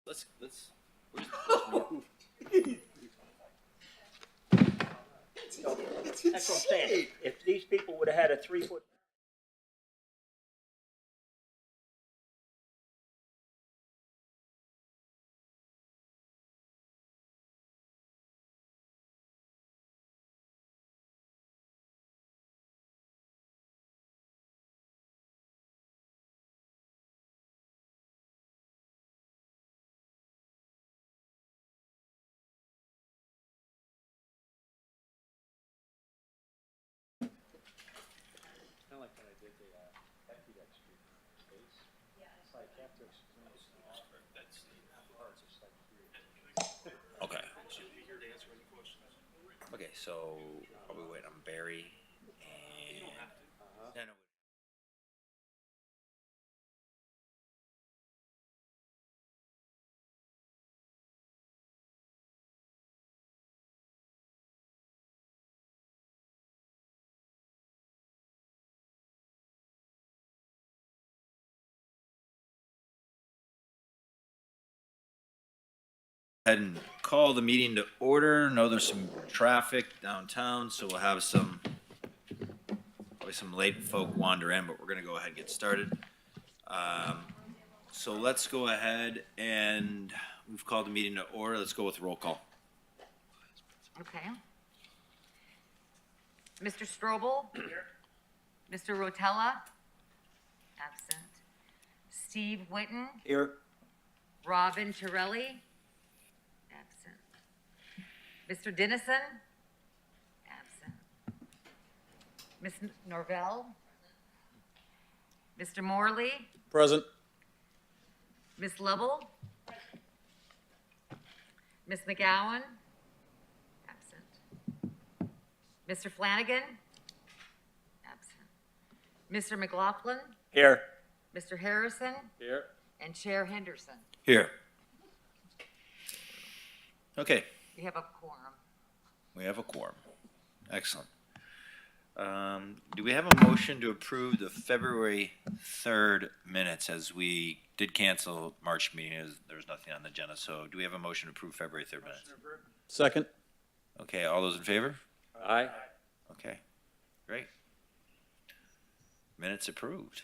Let's. Where's the first move? That's what I'm saying. If these people would have had a 3-foot. Kind of like when I did the Equidec Street space. It's like after explaining That's parts, it's like three. okay. Okay, so are we waiting on Barry and then ahead and call the meeting to order. Know there's some traffic downtown, so we'll have probably some late folk wander in, but we're gonna go ahead and get started. So let's go ahead and we've called the meeting to order. Let's go with roll call. Okay. Mr. Strobel? Here. Mr. Rotella? Absent. Steve Whitten? Here. Robin Torelli? Absent. Mr. Dennison? Absent. Ms. Norvell? Mr. Morley? Present. Ms. Lovell? Ms. McGowan? Absent. Mr. Flanagan? Absent. Mr. McLaughlin? Here. Mr. Harrison? Here. And Chair Henderson. Here. Okay, We have a quorum. we have a quorum. Excellent. Do we have a motion to approve the February 3rd minutes, as we did cancel March meeting as there was nothing on the agenda? So do we have a motion to approve February 3rd minutes? Second. Okay, all those in favor? Aye. Okay, great. Minutes approved.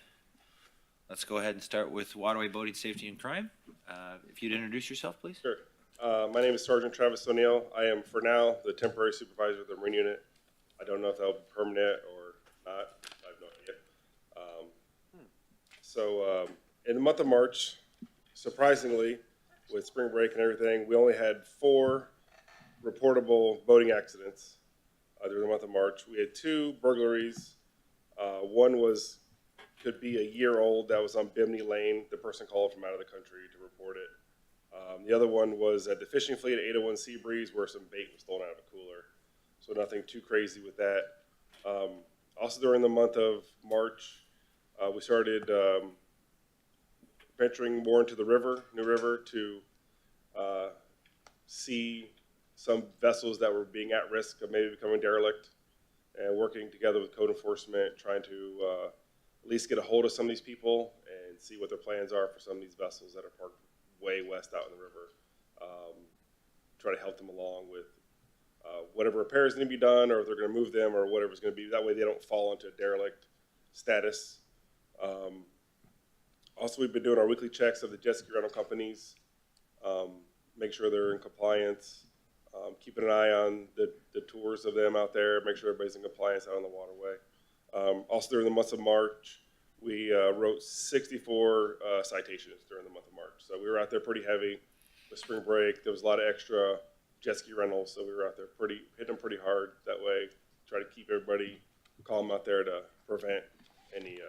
Let's go ahead and start with Waterway Boating Safety and Crime. If you'd introduce yourself, please. Sure. My name is Sergeant Travis O'Neill. I am, for now, the temporary supervisor of the Marine Unit. I don't know if that'll be permanent or not. I have no idea. In the month of March, surprisingly, with spring break and everything, we only had 4 reportable boating accidents during the month of March. We had 2 burglaries. One could be a year old. That was on Bimini Lane. The person called from out of the country to report it. The other one was at the fishing fleet at 801 Seabreeze, where some bait was stolen out of a cooler. So nothing too crazy with that. Also during the month of March, we started venturing more into the New River, to see some vessels that were being at risk of maybe becoming derelict, and working together with code enforcement, trying to at least get a hold of some of these people and see what their plans are for some of these vessels that are parked way west out in the river. Try to help them along with whatever repairs need to be done, or if they're going to move them, or whatever's going to be. That way they don't fall into a derelict status. Also, we've been doing our weekly checks of the jet ski rental companies, make sure they're in compliance, keeping an eye on the tours of them out there, make sure everybody's in compliance out on the waterway. Also during the month of March, we wrote 64 citations during the month of March. So we were out there pretty heavy with spring break. There was a lot of extra jet ski rentals, so we were out there hitting them pretty hard that way, try to keep everybody calm out there to prevent any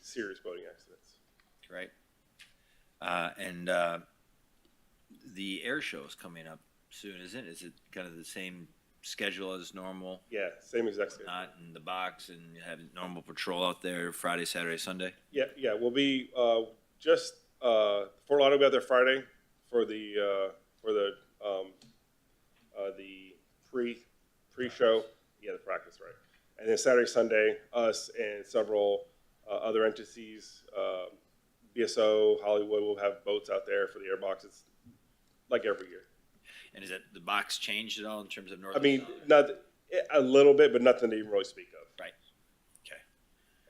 serious boating accidents. Right. The air show is coming up soon, isn't it? Is it kind of the same schedule as normal? Yeah, same exact schedule. Not in the box, and you have normal patrol out there Friday, Saturday, Sunday? Yeah, we'll be just Fort Lauderdale will be out there Friday for the pre-show. Yeah, the practice, right? And then Saturday, Sunday, us and several other entities BSO, Hollywood will have boats out there for the air boxes, like every year. And is it, the box changed at all in terms of north I and mean, south? not, a little bit, but nothing to even really speak of. Right, okay,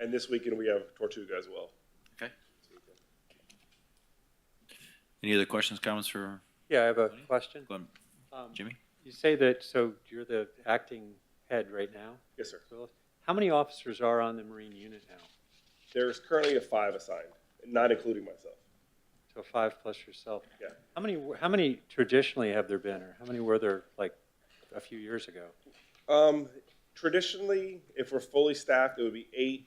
And this weekend we have Tortuga as well. okay. Any other questions, comments for Yeah, I have a question. Glenn, Jimmy? You say that, so you're the acting head right now? Yes, sir. Willis? How many officers are on the Marine unit now? There's currently a 5 assigned, not including myself. So 5 plus yourself. Yeah. How many traditionally have there been, or how many were there like a few years ago? Traditionally, if we're fully staffed, it would be 8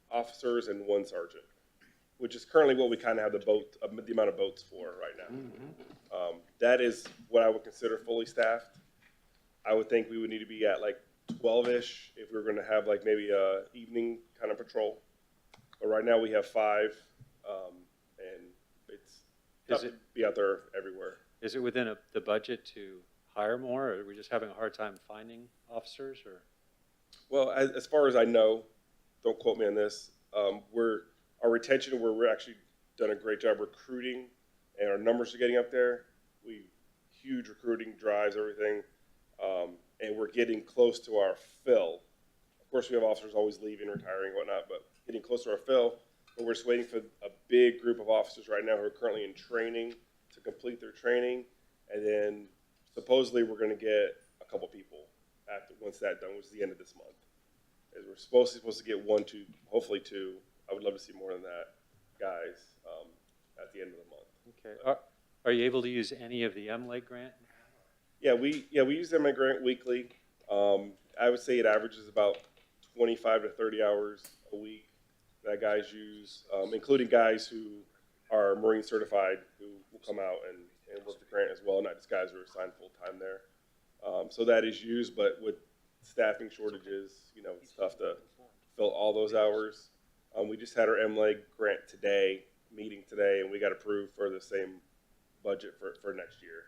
officers and 1 sergeant, which is currently what we kind of have the amount of boats for right now. That is what I would consider fully staffed. I would think we would need to be at like 12-ish if we were going to have like maybe a evening kind of patrol. But right now we have 5, and it's tough to be out there everywhere. Is it within the budget to hire more, or are we just having a hard time finding officers, or? Well, as far as I know, don't quote me on this, our retention, we're actually done a great job recruiting, and our numbers are getting up there. Huge recruiting drives, everything, and we're getting close to our fill. Of course, we have officers always leaving, retiring, whatnot, but getting close to our fill. But we're just waiting for a big group of officers right now who are currently in training to complete their training, and then supposedly we're going to get a couple people once that's done, which is the end of this month. As we're supposed to get 1, 2, hopefully 2. I would love to see more than that, guys, at the end of the month. Okay. Are you able to use any of the MLEG grant? Yeah, we use them at Grant weekly. I would say it averages about 25 to 30 hours a week that guys use, including guys who are Marine certified who will come out and work the grant as well, not just guys who are assigned full time there. So that is used, but with staffing shortages, it's tough to fill all those hours. We just had our MLEG grant meeting today, and we got approved for the same budget for next year.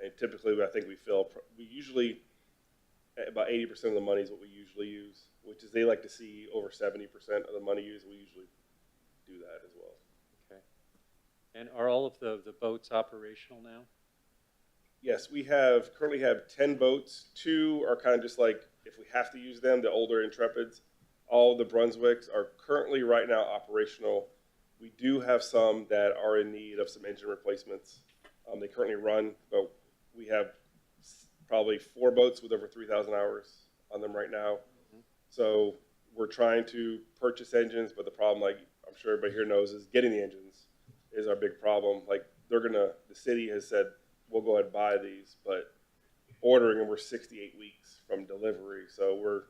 And typically, I think we usually, about 80% of the money is what we usually use, which is they like to see over 70% of the money used. We usually do that as well. Okay. And are all of the boats operational now? Yes, we currently have 10 boats. 2 are kind of just like, if we have to use them, the older Intrepids. All the Brunswicks are currently right now operational. We do have some that are in need of some engine replacements. They currently run, but we have probably 4 boats with over 3,000 hours on them right now. So we're trying to purchase engines, but the problem, like I'm sure everybody here knows, is getting the engines is our big problem. Like the city has said, we'll go ahead and buy these, but ordering them, we're 68 weeks from delivery. So we're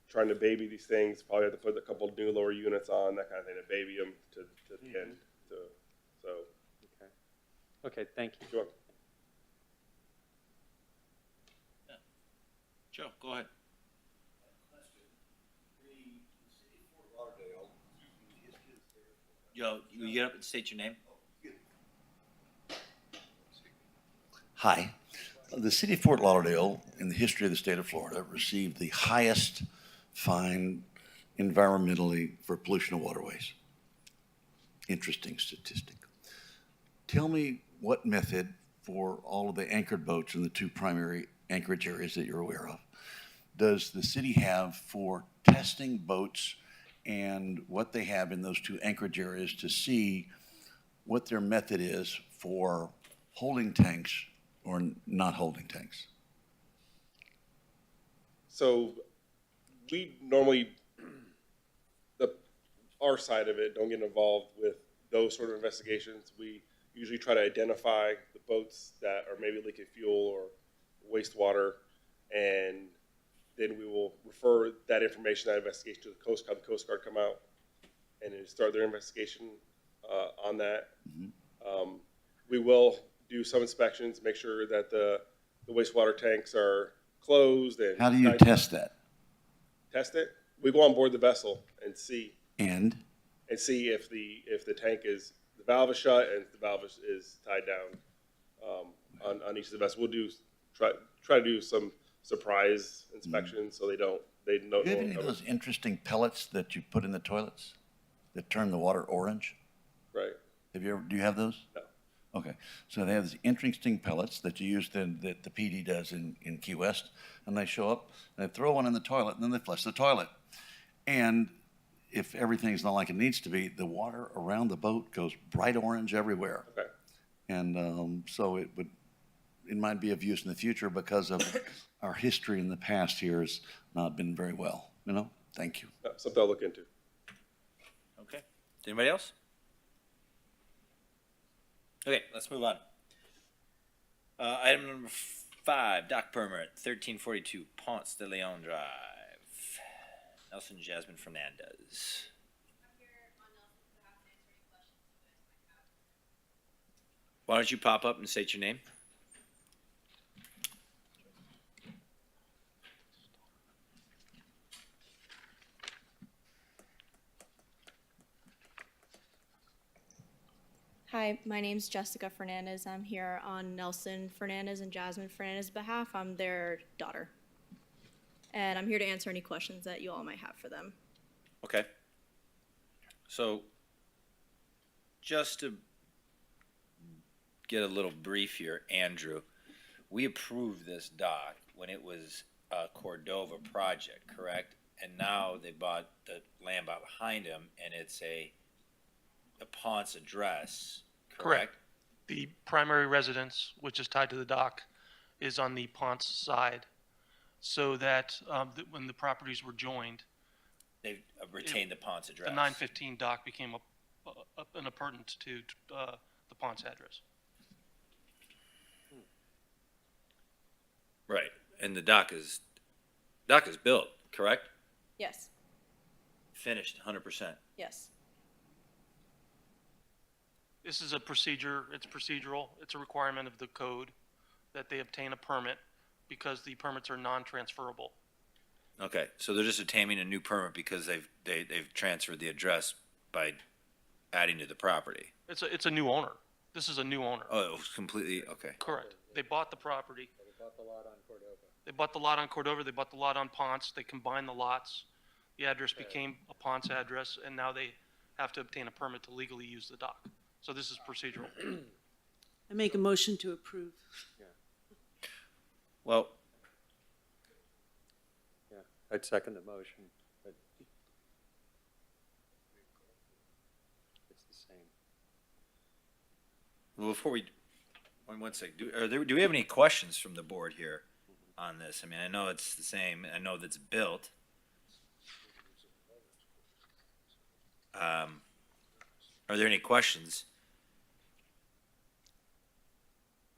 trying to baby these things, probably have to put a couple of new lower units on, that kind of thing, to baby them to the end. Okay, thank you. Sure. Joe, go ahead. Joe, you get up and state your name? Hi. The city of Fort Lauderdale, in the history of the state of Florida, received the highest fine environmentally for pollution of waterways. Interesting statistic. Tell me what method for all of the anchored boats in the 2 primary anchorage areas that you're aware of does the city have for testing boats and what they have in those 2 anchorage areas to see what their method is for holding tanks or not holding tanks? So we normally, our side of it, don't get involved with those sort of investigations. We usually try to identify the boats that are maybe leaking fuel or wastewater, and then we will refer that information, that investigation, to the Coast Guard. The Coast Guard come out and then start their investigation on that. We will do some inspections, make sure that the wastewater tanks are closed. And how do you test that? Test it? We go on board the vessel and see. And See if the tank is, the valve is shut and the valve is tied down on each of the vessels. We'll try to do some surprise inspections so they know. do you have any of those interesting pellets that you put in the toilets? that turn the water orange. Right. Do you have those? No. Okay, so they have these interesting pellets that you use that the PD does in Key West, and they show up, and they throw one in the toilet, and then they flush the toilet. And if everything's not like it needs to be, the water around the boat goes bright orange everywhere. Okay. And so it might be of use in the future because of our history in the past here has not been very well, you know? Thank you. Something I'll look into. Okay. Anybody else? Okay, let's move on. Item number 5, dock permit, 1342 Ponce de Leon Drive. Nelson Jasmine Fernandez. Why don't you pop up and state your name? Hi, my name's Jessica Fernandez. I'm here on Nelson Fernandez and Jasmine Fernandez's behalf. I'm their daughter. And I'm here to answer any questions that you all might have for them. Okay. So, just to get a little brief here, Andrew, we approved this dock when it was a Cordova project, correct? And now they bought the land behind them, and it's a Ponce address, correct? The primary residence, which is tied to the dock, is on the Ponce side, so that when the properties were joined, They've retained the Ponce address. the 915 dock became an appurtenant to the Ponce address. Right, and the dock is built, correct? Yes, Finished, 100%. yes. This is a procedure, it's procedural, it's a requirement of the code that they obtain a permit because the permits are non-transferable. Okay, so they're just obtaining a new permit because they've transferred the address by adding to the property. It's a new owner. This is a new owner. Oh, it was completely, okay. Correct. They bought the property. They bought the lot on Cordova. They bought the lot on Cordova, they bought the lot on Ponce, they combined the lots. The address became a Ponce address, and now they have to obtain a permit to legally use the dock. So this is procedural. I make a motion to approve. Well, Yeah, I'd second the motion, but it's the same. before we, one sec, do we have any questions from the board here on this? I mean, I know it's the same, I know that's built. Are there any questions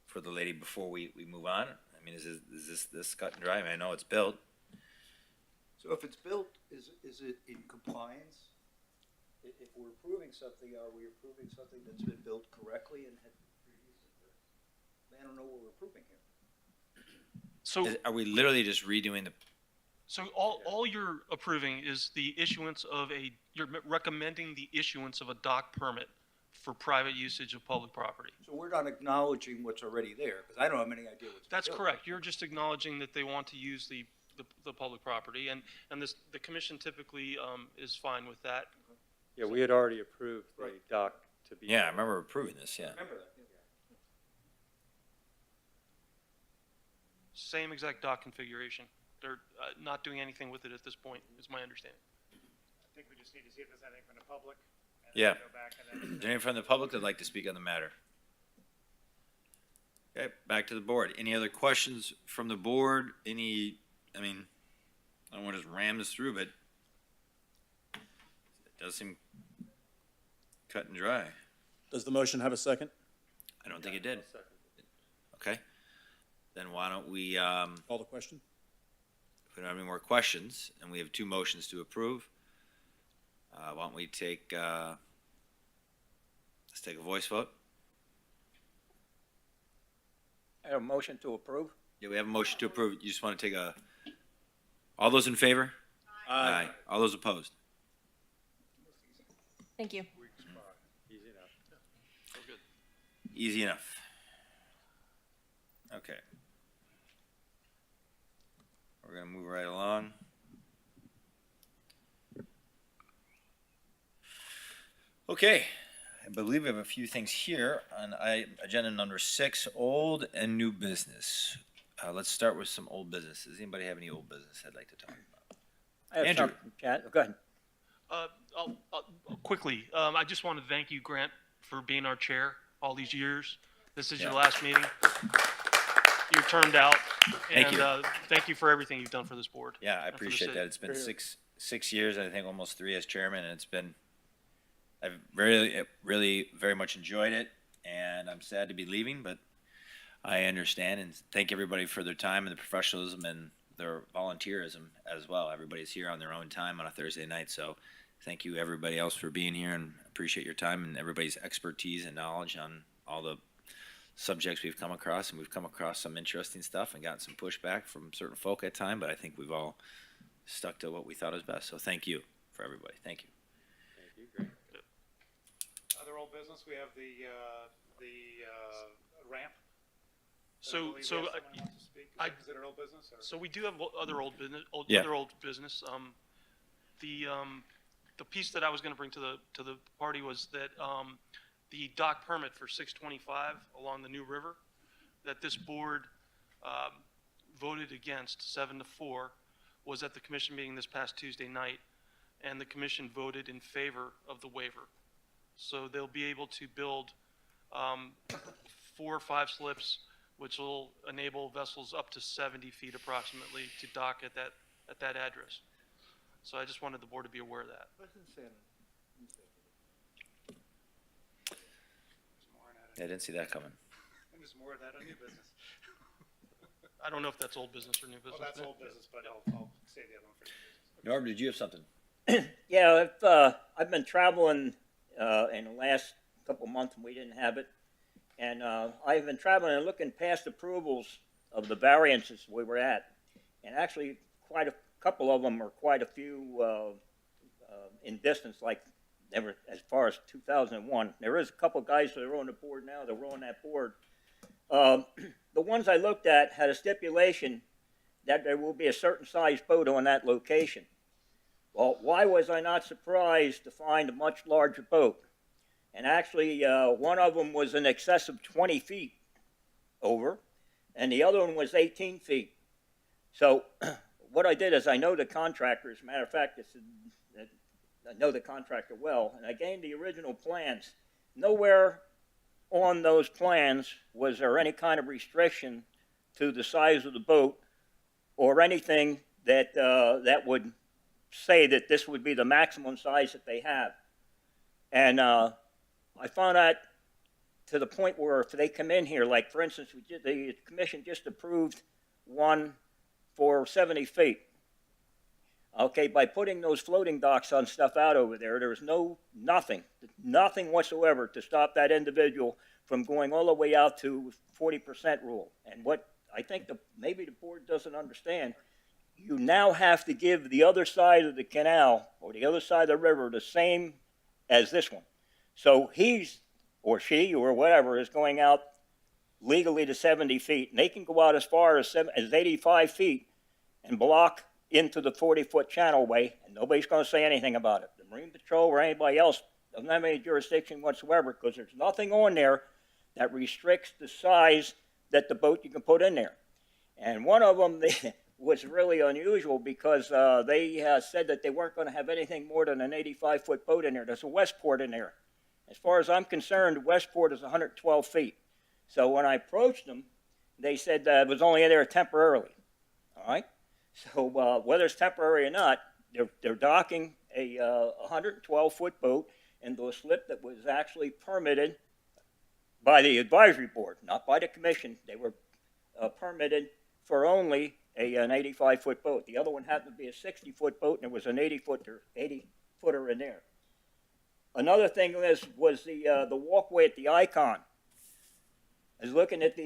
for the lady before we move on? I mean, is this cut and dry? I mean, I know it's built. So if it's built, is it in compliance? If we're approving something, are we approving something that's been built correctly and had previous? I don't know what we're approving here. So, Are we literally just redoing the, so all you're approving is the issuance of you're recommending the issuance of a dock permit for private usage of public property. So we're not acknowledging what's already there, because I don't have any idea what's. That's built. correct. You're just acknowledging that they want to use the public property, and the commission typically is fine with that. Yeah, we had already approved the Right. dock to be. yeah, I remember approving this, yeah. Remember that? Same exact dock configuration. They're not doing anything with it at this point, is my understanding. I think we just need to see if there's anything from the public. And Yeah. then go back and then Is there anyone from the public that'd like to speak on the matter? Okay, back to the board. Any other questions from the board? I mean, I don't want to just ram this through, but it does seem cut and dry. Does the motion have a second? I don't think it did. Okay. Then why don't we, Call the question? if we don't have any more questions, and we have two motions to approve, why don't we take, let's take a voice vote? I have a motion to approve. Yeah, we have a motion to approve. You just want to take all those in favor? Aye. All those opposed? Thank you. Easy enough. Easy enough. Okay. We're gonna move right along. Okay, I believe we have a few things here on agenda number 6, old and new business. Let's start with some old business. Does anybody have any old business I'd like to talk about? I have Andrew. something, Chad. Go ahead. Quickly, I just want to thank you, Grant, for being our chair all these years. This is your last meeting. You turned out. Thank and you. Thank you for everything you've done for this board. Yeah, I and for the appreciate city. that. It's been six years, I think almost 3 as chairman, and I've really very much enjoyed it, and I'm sad to be leaving, but I understand, and thank everybody for their time and the professionalism and their volunteerism as well. Everybody's here on their own time on a Thursday night, so thank you everybody else for being here, and appreciate your time and everybody's expertise and knowledge on all the subjects we've come across, and we've come across some interesting stuff and gotten some pushback from certain folk at time, but I think we've all stuck to what we thought was best. So thank you for everybody. Thank you. Thank you, Grant. Other old business, we have the ramp. So, Is I- that considered old business? Or? So we do have other old business. Yeah. Other old business. The piece that I was going to bring to the party was that the dock permit for 625 along the New River, that this board voted against 7-4, was at the commission meeting this past Tuesday night, and the commission voted in favor of the waiver. So they'll be able to build 4 or 5 slips, which will enable vessels up to 70 feet approximately to dock at that address. So I just wanted the board to be aware of that. I didn't see that coming. And there's more of that on new business. I don't know if that's old business or new business. Well, that's old business, but I'll say the other one for new business. Norm, did you have something? Yeah, I've been traveling in the last couple months, and we didn't have it. And I've been traveling and looking past approvals of the variances we were at. And actually, quite a couple of them are quite a few in distance, like they were as far as 2001. There is a couple guys that are on the board now that were on that board. The ones I looked at had a stipulation that there will be a certain size boat on that location. Well, why was I not surprised to find a much larger boat? And actually, one of them was in excess of 20 feet over, and the other one was 18 feet. So what I did is I know the contractor. As a matter of fact, I know the contractor well, and I gained the original plans. Nowhere on those plans was there any kind of restriction to the size of the boat or anything that that would say that this would be the maximum size that they have. And I found out to the point where if they come in here, like for instance, the commission just approved one for 70 feet. Okay, by putting those floating docks on stuff out over there, there was nothing whatsoever to stop that individual from going all the way out to 40% rule. And what I think maybe the board doesn't understand, you now have to give the other side of the canal or the other side of the river the same as this one. So he's, or she, or whatever, is going out legally to 70 feet, and they can go out as far as 85 feet and block into the 40-foot channelway, and nobody's going to say anything about it. The Marine Patrol or anybody else doesn't have any jurisdiction whatsoever because there's nothing on there that restricts the size that the boat you can put in there. And one of them was really unusual because they said that they weren't going to have anything more than an 85-foot boat in there. There's a Westport in there. As far as I'm concerned, Westport is 112 feet. So when I approached them, they said it was only in there temporarily. All right? So whether it's temporary or not, they're docking a 112-foot boat into a slip that was actually permitted by the advisory board, not by the commission. They were permitted for only an 85-foot boat. The other one happened to be a 60-foot boat, and there was an 80-footer in there. Another thing was the walkway at the Icon. I was looking at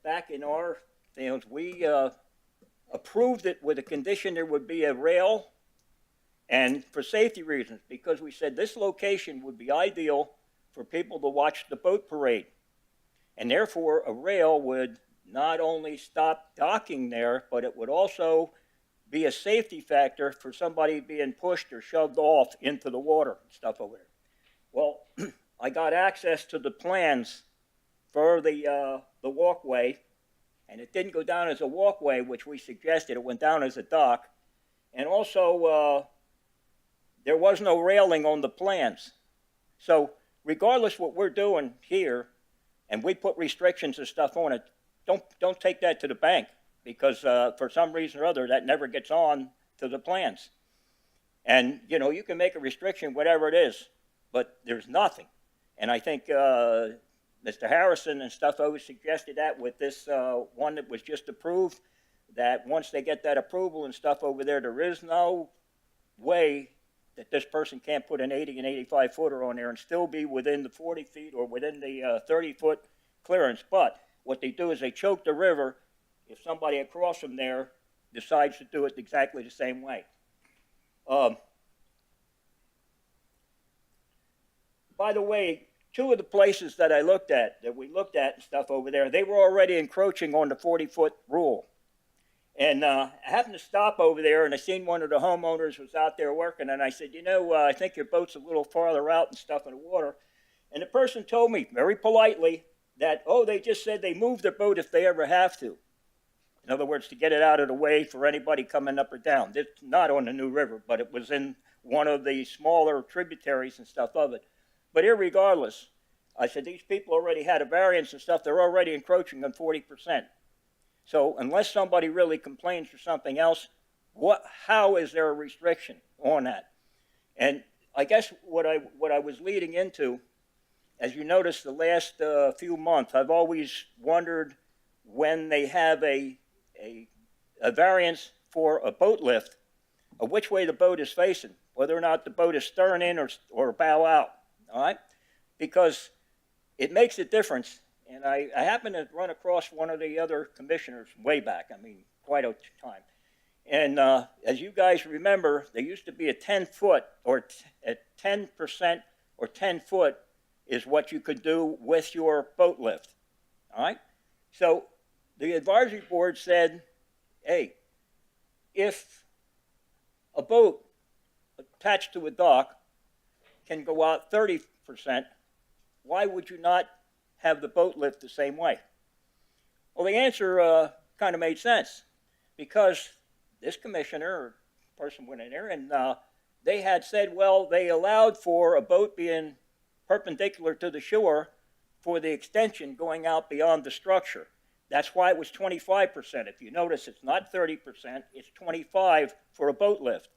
back in our things, we approved it with a condition there would be a rail, and for safety reasons, because we said this location would be ideal for people to watch the boat parade. And therefore, a rail would not only stop docking there, but it would also be a safety factor for somebody being pushed or shoved off into the water and stuff over there. Well, I got access to the plans for the walkway, and it didn't go down as a walkway, which we suggested. It went down as a dock. And also, there was no railing on the plans. So regardless what we're doing here, and we put restrictions and stuff on it, don't take that to the bank, because for some reason or other, that never gets on to the plans. And, you know, you can make a restriction, whatever it is, but there's nothing. And I think Mr. Harrison and stuff always suggested that with this one that was just approved, that once they get that approval and stuff over there, there is no way that this person can't put an 80 and 85 footer on there and still be within the 40 feet or within the 30-foot clearance. But what they do is they choke the river if somebody across from there decides to do it exactly the same way. By the way, two of the places that we looked at and stuff over there, they were already encroaching on the 40-foot rule. And I happened to stop over there, and I seen one of the homeowners was out there working, and I said, you know, I think your boat's a little farther out and stuff in the water. And the person told me very politely that, oh, they just said they move their boat if they ever have to. In other words, to get it out of the way for anybody coming up or down. It's not on the New River, but it was in one of the smaller tributaries and stuff of it. But irregardless, I said, these people already had a variance and stuff. They're already encroaching on 40%. So unless somebody really complains for something else, how is there a restriction on that? And I guess what I was leading into, as you notice the last few months, I've always wondered when they have a variance for a boat lift, of which way the boat is facing, whether or not the boat is stern in or bow out, all right? Because it makes a difference. And I happened to run across one of the other commissioners way back, I mean, quite a time. And as you guys remember, there used to be a 10-foot or at 10% or 10 foot is what you could do with your boat lift, all right? So the advisory board said, hey, if a boat attached to a dock can go out 30%, why would you not have the boat lift the same way? Well, the answer kind of made sense, because this commissioner or person went in there and they had said, well, they allowed for a boat being perpendicular to the shore for the extension going out beyond the structure. That's why it was 25%. If you notice, it's not 30%, it's 25 for a boat lift.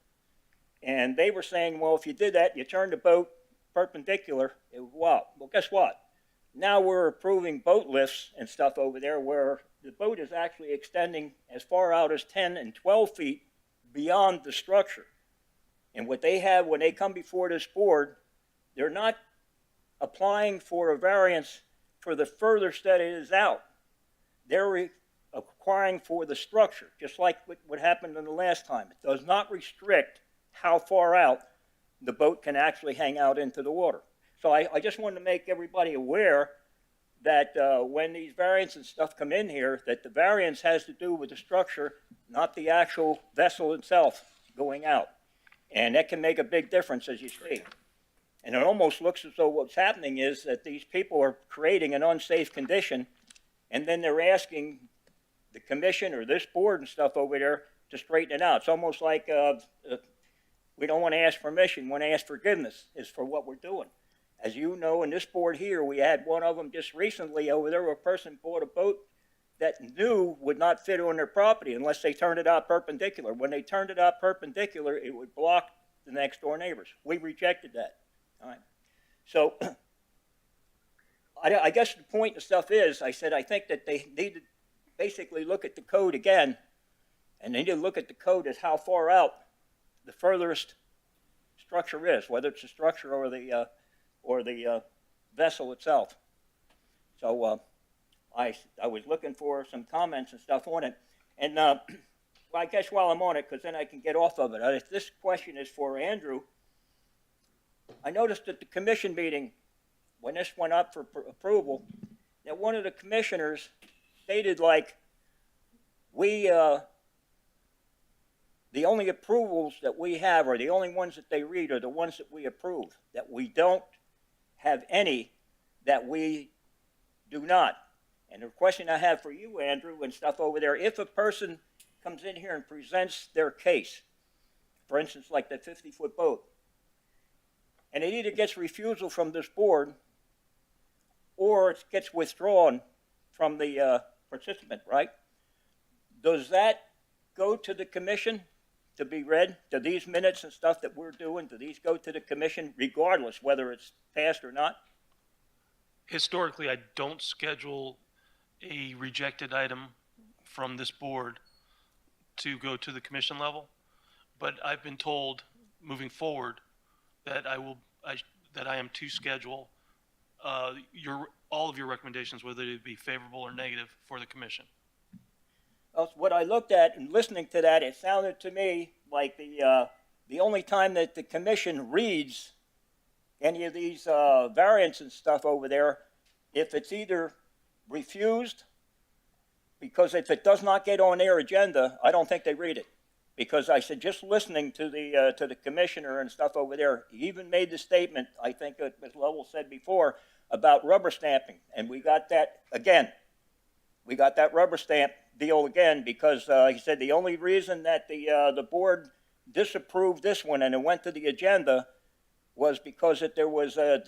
And they were saying, well, if you did that, you turned the boat perpendicular, it would go out. Well, guess what? Now we're approving boat lifts and stuff over there where the boat is actually extending as far out as 10 and 12 feet beyond the structure. And what they have when they come before this board, they're not applying for a variance for the furthest that it is out. They're acquiring for the structure, just like what happened in the last time. It does not restrict how far out the boat can actually hang out into the water. So I just wanted to make everybody aware that when these variants and stuff come in here, that the variance has to do with the structure, not the actual vessel itself going out. And that can make a big difference, as you see. And it almost looks as though what's happening is that these people are creating an unsafe condition, and then they're asking the commission or this board and stuff over there to straighten it out. It's almost like we don't want to ask permission, we want to ask forgiveness is for what we're doing. As you know, in this board here, we had one of them just recently over there where a person bought a boat that knew would not fit on their property unless they turned it out perpendicular. When they turned it out perpendicular, it would block the next door neighbors. We rejected that. All right. So I guess the point of stuff is, I said, I think that they need to basically look at the code again, and they need to look at the code as how far out the furthest structure is, whether it's the structure or the vessel itself. So I was looking for some comments and stuff on it. And well, I guess while I'm on it, because then I can get off of it. This question is for Andrew. I noticed at the commission meeting, when this went up for approval, that one of the commissioners stated like, the only approvals that we have, or the only ones that they read, are the ones that we approve, that we don't have any that we do not. And the question I have for you, Andrew, and stuff over there, if a person comes in here and presents their case, for instance, like the 50-foot boat, and it either gets refusal from this board or it gets withdrawn from the participant, right? Does that go to the commission to be read? Do these minutes and stuff that we're doing, do these go to the commission regardless whether it's passed or not? Historically, I don't schedule a rejected item from this board to go to the commission level, but I've been told moving forward that that I am to schedule all of your recommendations, whether it be favorable or negative, for the commission. Well, what I looked at and listening to that, it sounded to me like the only time that the commission reads any of these variants and stuff over there, if it's either refused, because if it does not get on their agenda, I don't think they read it. Because I said, just listening to the commissioner and stuff over there, he even made the statement, I think Ms. Lovell said before, about rubber stamping. And we got that again. We got that rubber stamp deal again because he said the only reason that the board disapproved this one and it went to the agenda was because that there was a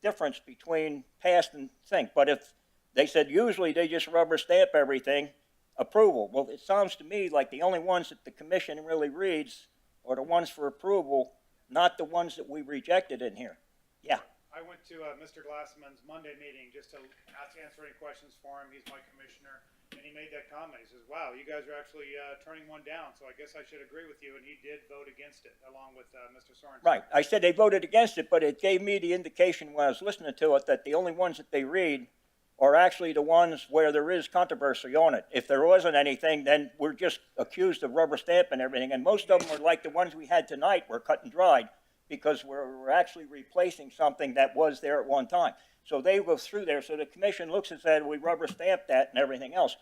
difference between past and thing. But if they said usually they just rubber stamp everything, approval. Well, it sounds to me like the only ones that the commission really reads are the ones for approval, not the ones that we rejected in here. Yeah. I went to Mr. Glassman's Monday meeting just to answer any questions for him. He's my commissioner, and he made that comment. He says, wow, you guys are actually turning one down, so I guess I should agree with you, and he did vote against it, along with Mr. Sorensen. Right. I said they voted against it, but it gave me the indication when I was listening to it that the only ones that they read are actually the ones where there is controversy on it. If there wasn't anything, then we're just accused of rubber stamp and everything, and most of them were like the ones we had tonight, were cut and dried, because we're actually replacing something that was there at one time. So they go through there, so the commission looks and said, we rubber stamped that and everything else.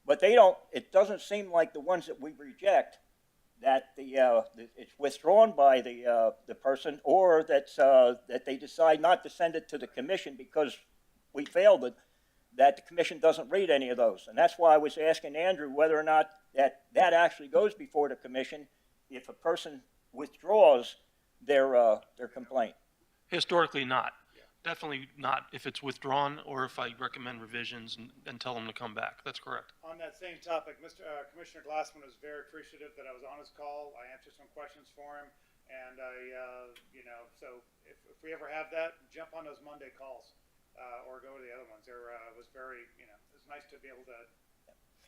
But they don't, it doesn't seem like the ones that we reject, that it's withdrawn by the person, or that they decide not to send it to the commission because we failed it, that the commission doesn't read any of those. And that's why I was asking Andrew whether or not that actually goes before the commission if a person withdraws their complaint. Historically, not. Definitely not if it's withdrawn or if I recommend revisions and tell them to come back. That's correct. On that same topic, Commissioner Glassman was very appreciative that I was on his call. I answered some questions for him, and so if we ever have that, jump on those Monday calls or go to the other ones. It was very, it was nice to be able to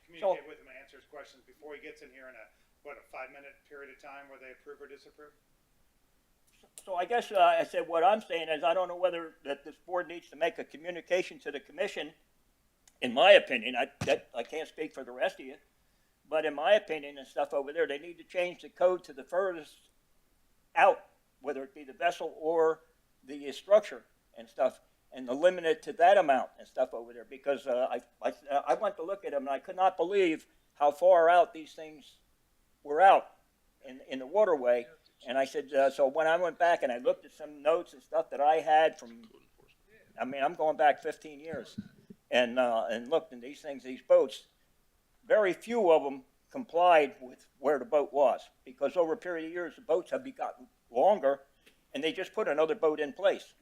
communicate with him and answer his questions before he gets in here in a 5-minute period of time where they approve or disapprove. So I guess I said what I'm saying is I don't know whether that this board needs to make a communication to the commission. In my opinion, I can't speak for the rest of you, but in my opinion and stuff over there, they need to change the code to the furthest out, whether it be the vessel or the structure and stuff, and to limit it to that amount and stuff over there. Because I went to look at them and I could not believe how far out these things were out in the waterway. And I said, so when I went back and I looked at some notes and stuff that I had from, I mean, I'm going back 15 years, and looked at these things, these boats, very few of them complied with where the boat was, because over a period of years, the boats have gotten longer, and they just put another boat in place.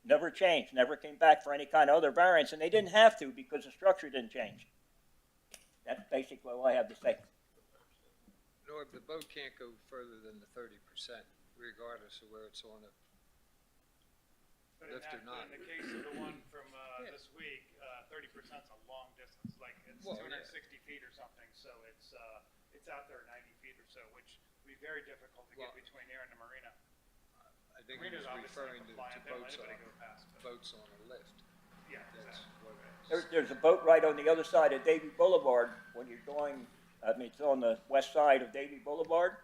Never changed, never came back for any kind of other variance, and they didn't have to because the structure didn't change. That's basically all I have to say. Norm, the boat can't go further than the 30%, regardless of where it's on a But lift or not. in the case of the one from this week, 30% is a long distance, like it's 260 feet or something, so it's out there 90 feet or so, which would be very difficult to get between here and the marina. I think he Marina's was obviously referring to compliant, they don't let boats anybody on, go past, but- boats on a lift. Yeah, That's exactly. what it is. There's a boat right on the other side of Davie Boulevard when you're going, it's on the west side of Davie Boulevard.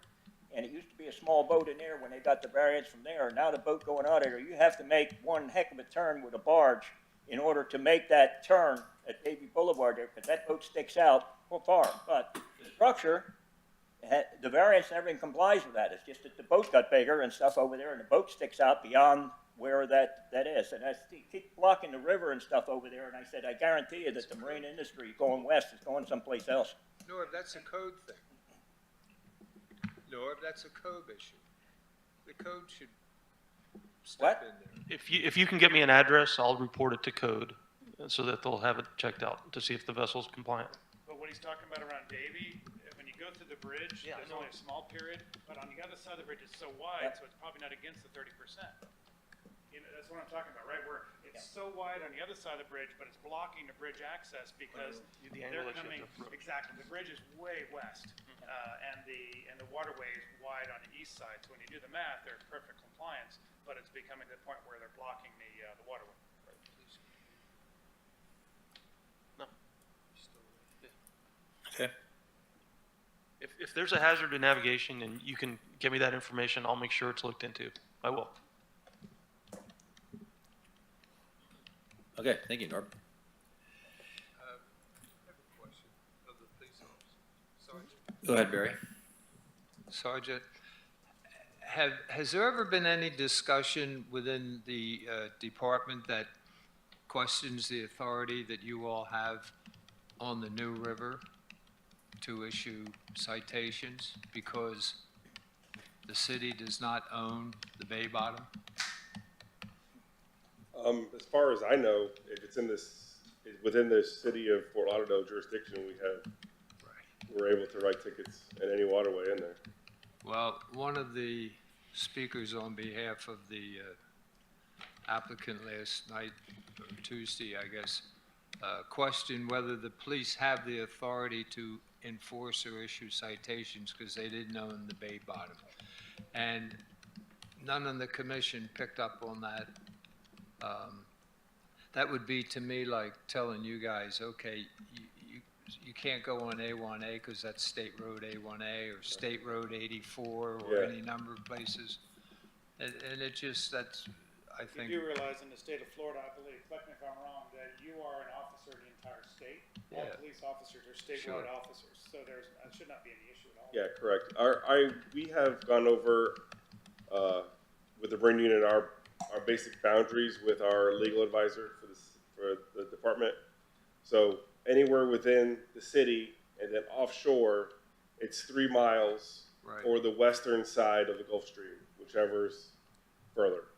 And it used to be a small boat in there when they got the variance from there. Now the boat going out of there, you have to make one heck of a turn with a barge in order to make that turn at Davie Boulevard there, because that boat sticks out far. But the structure, the variance and everything complies with that. It's just that the boat got bigger and stuff over there, and the boat sticks out beyond where that is. And they keep blocking the river and stuff over there, and I said, I guarantee you that the marine industry going west is going someplace else. Norm, that's a code thing. Norm, that's a code issue. The code should step What? in there. If you can get me an address, I'll report it to code so that they'll have it checked out to see if the vessel's compliant. But what he's talking about around Davie, when you go through the bridge, Yeah, I there's know. only a small period, but on the other side of the bridge, it's so wide, so it's probably not against the 30%. You know, that's what I'm talking about, right? Where it's so wide on the other side of the bridge, but it's blocking the bridge access because The they're angle that you coming, have to approach. exactly, the bridge is way west, and the waterway is wide on the east side. So when you do the math, they're in perfect compliance, but it's becoming to the point where they're blocking the waterway. No. Okay. If there's a hazard to navigation and you can give me that information, I'll make sure it's looked into. I will. Okay, thank you, Norm. I have a question of the police officer. Sergeant. Go ahead, Barry. Sergeant, has there ever been any discussion within the department that questions the authority that you all have on the New River to issue citations because the city does not own the bay bottom? As far as I know, if it's within the city of Fort Lauderdale jurisdiction, we're able to write tickets in any waterway in there. Well, one of the speakers on behalf of the applicant last night, or Tuesday, I guess, questioned whether the police have the authority to enforce or issue citations because they didn't own the bay bottom. And none on the commission picked up on that. That would be to me like telling you guys, okay, you can't go on A1A because that's State Road A1A or State Road 84 or Yeah. any number of places. And it just, that's, I think. You do realize in the state of Florida, I believe, correct me if I'm wrong, that you are an officer in the entire state. All Yeah. police officers are statewide officers, so there should not be any issue at all. Yeah, correct. We have gone over, with the Marine Unit, our basic boundaries with our legal advisor for the department. So anywhere within the city and then offshore, it's 3 miles Right. or the western side of the Gulf Stream, whichever's further.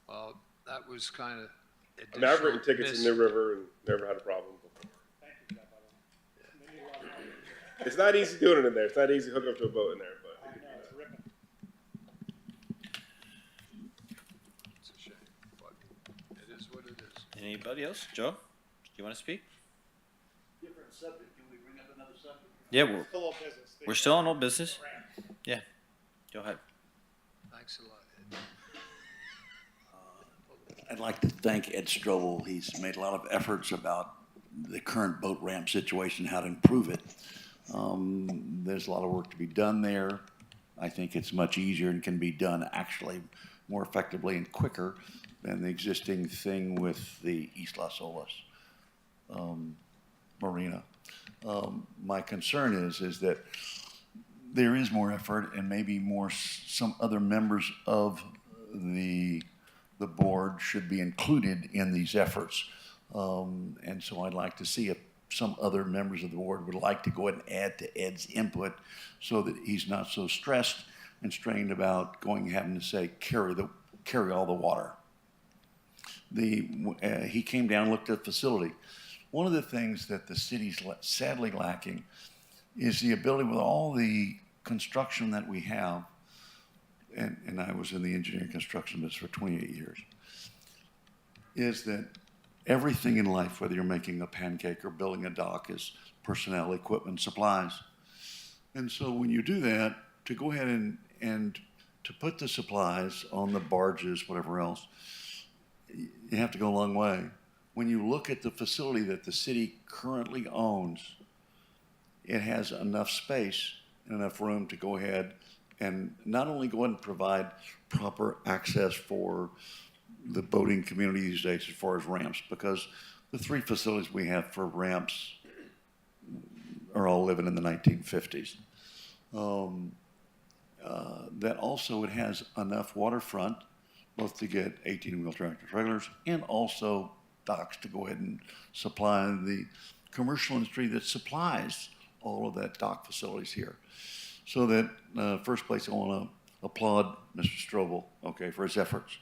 Well, that was kind of. I mean, I've written tickets in the river and never had a problem before. Thank you for that, by the way. They need a lot of help. It's not easy doing it in there. It's not easy hooking up to a boat in there, but. I know, it's ripping. It's a shame, but it is what it is. Anybody else? Joe, do you want to speak? Different subject, can we bring up another subject? Yeah, Still old business. we're still on old business. Yeah, go ahead. Thanks a lot, Ed. I'd like to thank Ed Strobel. He's made a lot of efforts about the current boat ramp situation, how to improve it. There's a lot of work to be done there. I think it's much easier and can be done actually more effectively and quicker than the existing thing with the East Las Olas marina. My concern is that there is more effort and maybe some other members of the board should be included in these efforts. And so I'd like to see if some other members of the board would like to go ahead and add to Ed's input so that he's not so stressed and strained about having to say, carry all the water. He came down, looked at the facility. One of the things that the city's sadly lacking is the ability with all the construction that we have, and I was in the engineering construction business for 28 years, is that everything in life, whether you're making a pancake or building a dock, is personnel, equipment, supplies. And so when you do that, to go ahead and to put the supplies on the barges, whatever else, you have to go a long way. When you look at the facility that the city currently owns, it has enough space and enough room to go ahead and not only go ahead and provide proper access for the boating community these days as far as ramps, because the 3 facilities we have for ramps are all living in the 1950s. That also it has enough waterfront both to get 18-wheel tractor trailers and also docks to go ahead and supply the commercial industry that supplies all of that dock facilities here. So that, first place, I want to applaud Mr. Strobel, okay, for his efforts.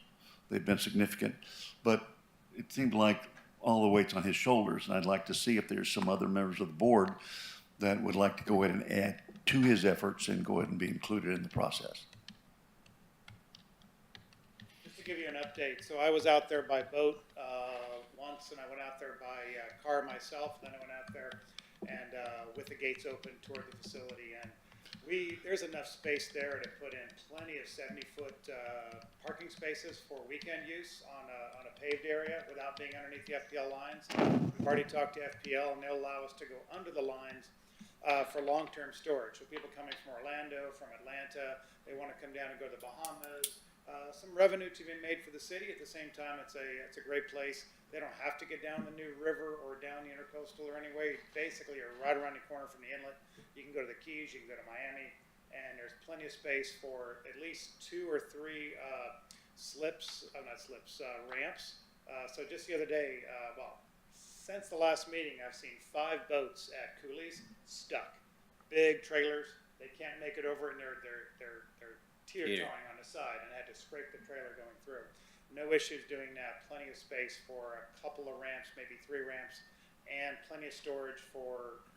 They've been significant, but it seemed like all the weight's on his shoulders, and I'd like to see if there's some other members of the board that would like to go ahead and add to his efforts and go ahead and be included in the process. Just to give you an update, so I was out there by boat once, and I went out there by car myself. Then I went out there and with the gates open toward the facility, and there's enough space there to put in plenty of 70-foot parking spaces for weekend use on a paved area without being underneath the FPL lines. We've already talked to FPL, and they'll allow us to go under the lines for long-term storage. So people coming from Orlando, from Atlanta, they want to come down and go to the Bahamas. Some revenue to be made for the city. At the same time, it's a great place. They don't have to get down the new river or down the intercoastal or anyway. Basically, you're right around the corner from the inlet. You can go to the Keys, you can go to Miami, and there's plenty of space for at least 2 or 3 ramps. So just the other day, since the last meeting, I've seen 5 boats at Cooley's stuck. Big trailers. They can't make it over, and they're teeter-tottering on the side, and had to scrape the trailer going through. No issues doing that. Plenty of space for a couple of ramps, maybe 3 ramps, and plenty of storage for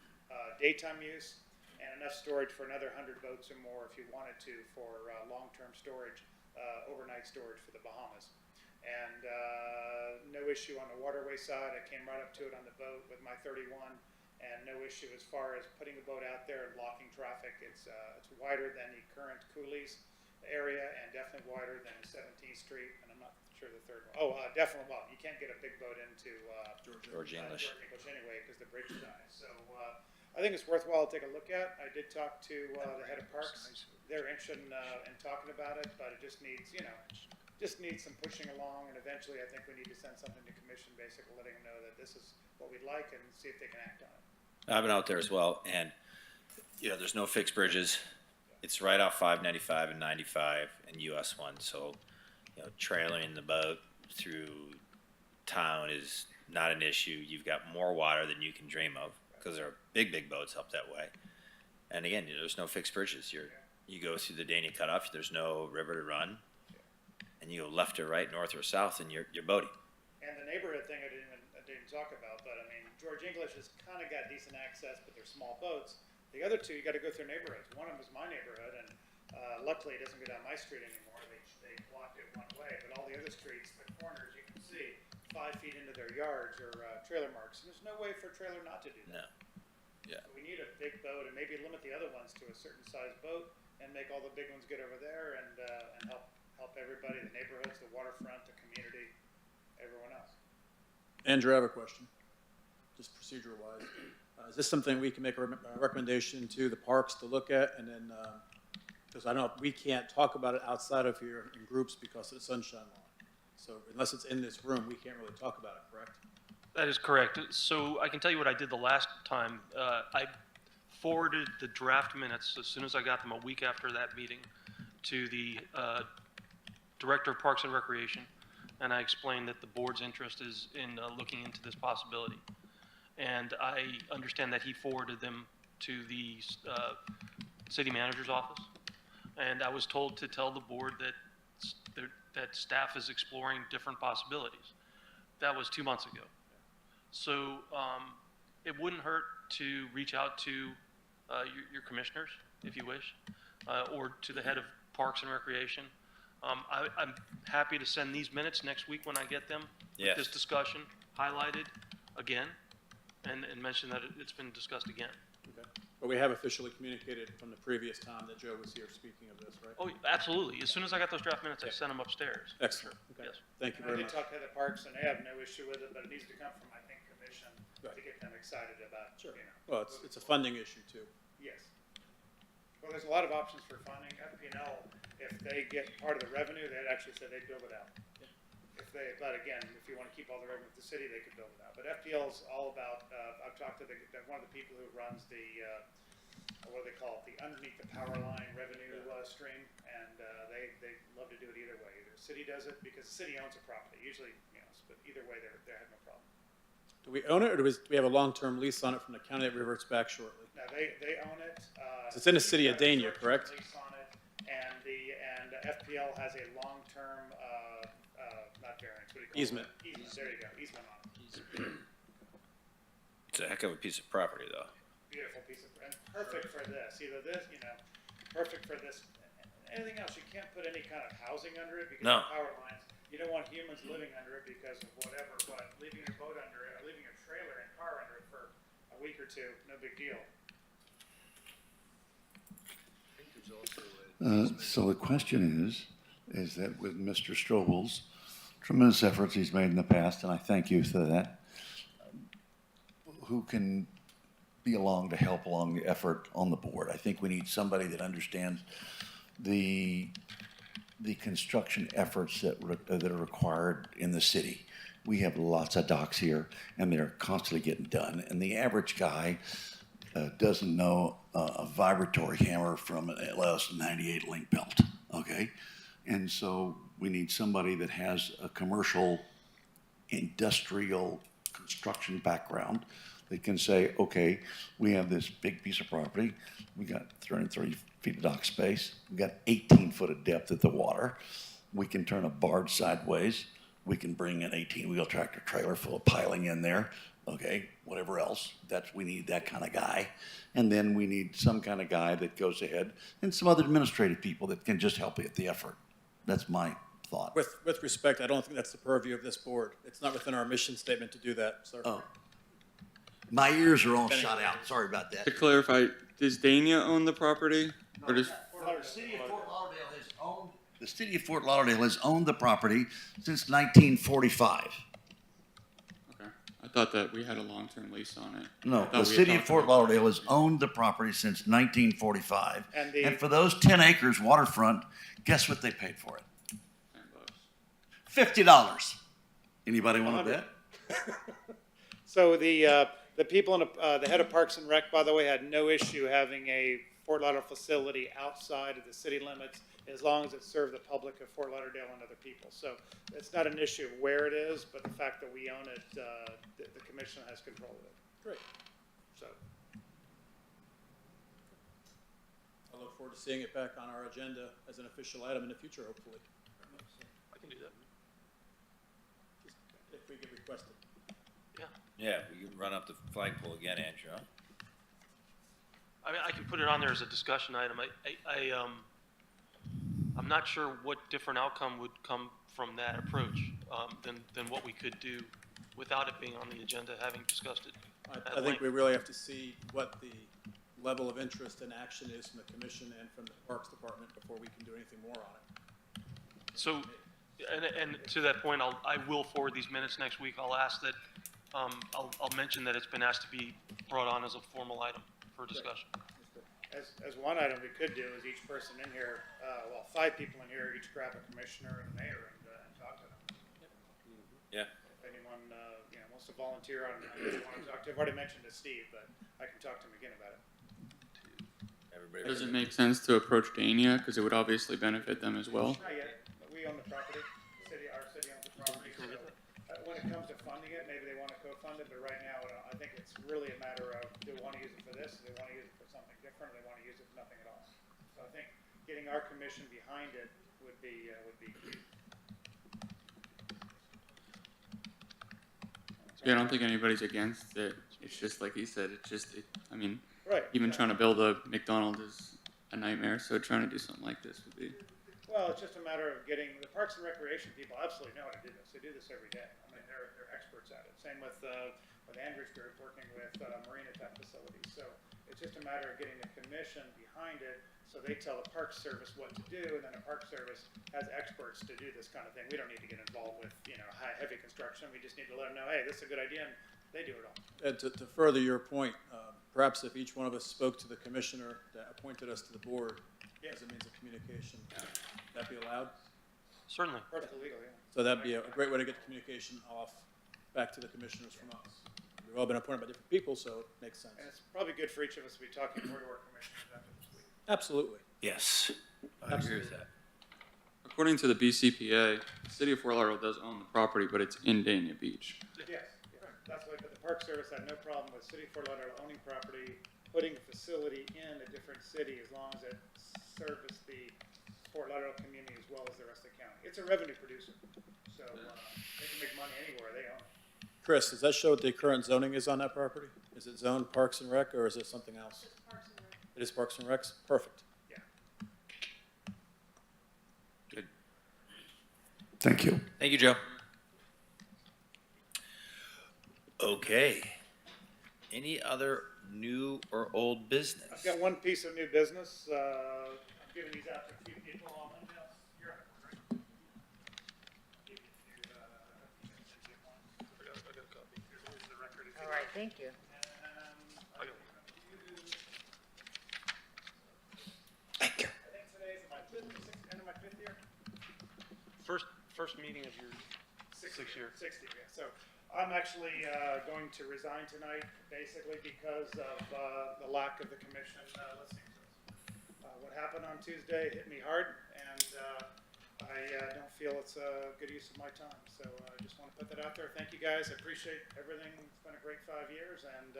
daytime use, and enough storage for another 100 boats or more if you wanted to for long-term storage, overnight storage for the Bahamas. And no issue on the waterway side. I came right up to it on the boat with my 31, and no issue as far as putting the boat out there and blocking traffic. It's wider than the current Cooley's area and definitely wider than 17th Street, and I'm not sure the third one. Oh, definitely. Well, you can't get a big boat into George English. Anyway because the bridge dies. So I think it's worthwhile to take a look at. I did talk to the head of parks. They're interested in talking about it, but it just needs some pushing along, and eventually I think we need to send something to commission, basically letting them know that this is what we'd like and see if they can act on it. I've been out there as well, and there's no fixed bridges. It's right off 595 and 95 and US 1, so trailing the boat through town is not an issue. You've got more water than you can dream of because there are big boats up that way. And again, there's no fixed bridges. You go through the Daney Cutoff. There's no river to run, and you go left or right, north or south, and you're boating. And the neighborhood thing I didn't talk about, but I mean George English has kind of got decent access, but they're small boats. The other 2, you got to go through neighborhoods. One of them is my neighborhood, and luckily it doesn't go down my street anymore. They blocked it one way, but all the other streets, the corners, you can see 5 feet into their yards or trailer marks. And there's no way for a trailer not to do that. No. Yeah. So we need a big boat, and maybe limit the other ones to a certain size boat, and make all the big ones get over there, and help everybody, the neighborhoods, the waterfront, the community, everyone else. Andrew, I have a question, just procedure-wise. Is this something we can make a recommendation to the parks to look at, and then, because I know we can't talk about it outside of here in groups because of the sunshine law. So unless it's in this room, we can't really talk about it, correct? That is correct. So I can tell you what I did the last time. I forwarded the draft minutes as soon as I got them a week after that meeting to the Director of Parks and Recreation, and I explained that the board's interest is in looking into this possibility. And I understand that he forwarded them to the city manager's office. And I was told to tell the board that staff is exploring different possibilities. That was 2 months ago. So it wouldn't hurt to reach out to your commissioners, if you wish, or to the head of Parks and Recreation. I'm happy to send these minutes next week when I get them. Yes. With this discussion highlighted again, and mention that it's been discussed again. Okay. But we have officially communicated from the previous time that Joe was here speaking of this, right? Oh, absolutely. As soon as I got those draft minutes, I sent them upstairs. Excellent. Okay. Yes. Thank you And I very did much. talk to the parks, and they have no issue with it, but it needs to come from, I think, commission Right. to get them excited about, Well, it's a funding issue too. Yes. Well, there's a lot of options for funding. FP&L, if they get part of the revenue, they'd actually say they'd build it out. But again, if you want to keep all the revenue with the city, they could build it out. But FPL is all about, I've talked to one of the people who runs the, what do they call it, the underneath the power line revenue stream, and they love to do it either way, either the city does it, because the city owns a property, usually, you know, but either way, they have no problem. Do we own it, or do we have a long-term lease on it from the county that reverts back shortly? Now, they own it. It's in the city of we've got a Dania, short-term correct? Lease on it, and FPL has a long-term, not variance, what do you call it? Easement. Easement, there you go, easement on it. It's a heck of a piece of property, though. Beautiful piece of, and perfect for this, either this, you know, perfect for this. Anything else, you can't put any kind of housing under it because No. of power lines. You don't want humans living under it because of whatever, but leaving your boat under it, or leaving your trailer and car under it for a week or two, no big deal. So the question is that with Mr. Strobel's tremendous efforts he's made in the past, and I thank you for that, who can be along to help along the effort on the board? I think we need somebody that understands the construction efforts that are required in the city. We have lots of docks here, and they're constantly getting done, and the average guy doesn't know a vibratory hammer from an LS 98 link belt, okay? And so we need somebody that has a commercial, industrial construction background that can say, okay, we have this big piece of property, we got 330 feet of dock space, we got 18 foot of depth at the water, we can turn a barge sideways, we can bring an 18-wheel tractor trailer full of piling in there, okay, whatever else, we need that kind of guy. And then we need some kind of guy that goes ahead, and some other administrative people that can just help with the effort. That's my thought. With respect, I don't think that's the purview of this board. It's not within our mission statement to do that, sir. Oh. My ears are all shot out, sorry about that. To clarify, does Dania own the property? Or does, The city of Fort Lauderdale has owned the property since 1945. okay, I thought that we had a long-term lease on it. I No, thought the we had city of talked Fort about- Lauderdale has owned the property since 1945. And And for those 10 acres waterfront, guess what they paid for it? $10. $50. Anybody want to bet? So the people in the head of Parks and Rec, by the way, had no issue having a Fort Lauderdale facility outside of the city limits as long as it served the public of Fort Lauderdale and other people. So it's not an issue of where it is, but the fact that we own it, the commission has control of it. Great. So, I look forward to seeing it back on our agenda as an official item in the future, hopefully, I can do that. if we get requested. Yeah, we can run up the flagpole again, Andrew. Huh? I mean, I can put it on there as a discussion item. I'm not sure what different outcome would come from that approach, than what we could do without it being on the agenda, having discussed it. I think we really have to see what the level of interest and action is from the commission and from the Parks Department before we can do anything more on it. So, and to that point, I will forward these minutes next week. I'll ask that, I'll mention that it's been asked to be brought on as a formal item for discussion. as one item we could do is each person in here, 5 people in here, each grab a commissioner and a mayor and talk to them. Yeah. If anyone, wants to volunteer on who they want to talk to, I've already mentioned to Steve, but I can talk to him again about it. Everybody. Does it make sense to approach Dania? Because it would obviously benefit them as well. Not yet, but we own the property, our city owns the property, so, when it comes to funding it, maybe they want to co-fund it, but right now, I think it's really a matter of, do they want to use it for this, do they want to use it for something different, or they want to use it for nothing at all? So I think getting our commission behind it would be key. Yeah, I don't think anybody's against it. It's just like he said, I mean, Right. even trying to build a McDonald's is a nightmare, so trying to do something like this would be. Well, it's just a matter of getting, the Parks and Recreation people absolutely know how to do this. They do this every day. I mean, they're experts at it. Same with Andrew's group working with marina type facilities. So it's just a matter of getting the commission behind it so they tell the Park Service what to do, and then the Park Service has experts to do this kind of thing. We don't need to get involved with, heavy construction. We just need to let them know, hey, this is a good idea, and they do it all. And to further your point, perhaps if each one of us spoke to the commissioner that appointed us to the board as a means of communication, that be allowed? Certainly. Perfectly legal, yeah. So that'd be a great way to get the communication off back to the commissioners from us. We've all been appointed by different people, so it makes sense. And it's probably good for each of us to be talking more to our commissioners after this week. Absolutely. Yes, I agree with that. A according to the BCPA, the city of Fort Lauderdale does own the property, but it's in Dania Beach. Yes, that's why, but the Park Service had no problem with City of Fort Lauderdale owning property, putting a facility in a different city as long as it serviced the Fort Lauderdale community as well as the rest of the county. It's a revenue producer, so they can make money anywhere they own it. Chris, does that show what the current zoning is on that property? Is it zoned Parks and Rec, or is it something else? It is Parks and Recs? Perfect. Good. Thank you. Thank you, Joe. Okay. Any other new or old business? I've got one piece of new business. I'm giving these out to a few people. You're on it, right? Give it to, I got a copy. here's the record. If you All right, thank you. I think today's my end of my fifth year. First meeting of your sixth year. 60, yeah. So I'm actually going to resign tonight, basically because of the lack of the commission listening to us. What happened on Tuesday hit me hard, and I don't feel it's a good use of my time. So I just want to put that out there. Thank you, guys. I appreciate everything. It's been a great 5 years, and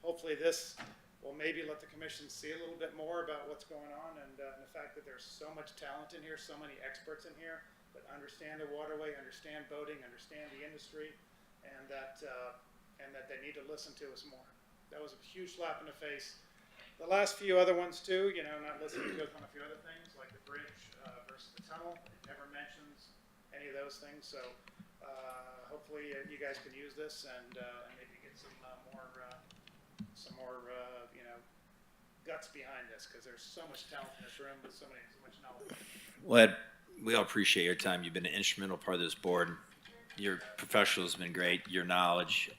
hopefully this will maybe let the commission see a little bit more about what's going on, and the fact that there's so much talent in here, so many experts in here that understand the waterway, understand boating, understand the industry, and that they need to listen to us more. That was a huge slap in the face. The last few other ones too, not listening to us on a few other things, like the bridge versus the tunnel. It never mentions any of those things. So hopefully you guys can use this and maybe get some more guts behind this, because there's so much talent in this room, but so much knowledge. Well, Ed, we all appreciate your time. You've been an instrumental part of this board. Your professionalism has been great. Your knowledge,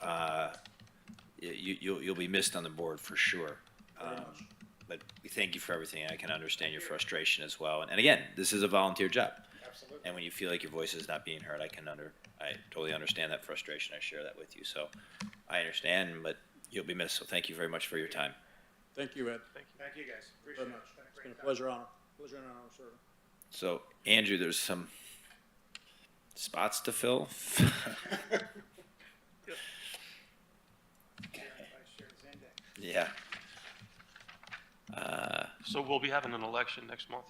you'll be missed on the board for sure. But we thank you for everything. I can understand your frustration as well. And again, this is a volunteer job. Absolutely. And when you feel like your voice is not being heard, I totally understand that frustration. I share that with you. So I understand, but you'll be missed. So thank you very much for your time. Thank you, Ed. Thank you, guys. Appreciate Very it. much. It's been a It's been a great time. pleasure, honor. Pleasure and honor, sir. So Andrew, there's some spots to fill. Yeah. So we'll be having an election next month.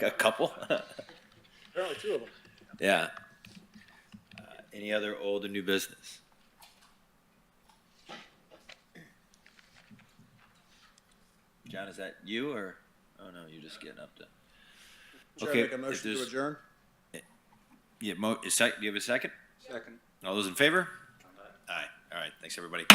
A couple. Apparently 2 of them. Yeah. Any other old or new business? John, is that you or? Oh no, you're just getting up to. Chair, Okay, make a if motion to there's- adjourn? Yeah, do you have a second? Second. All those in favor? Aye. All right. Thanks, everybody.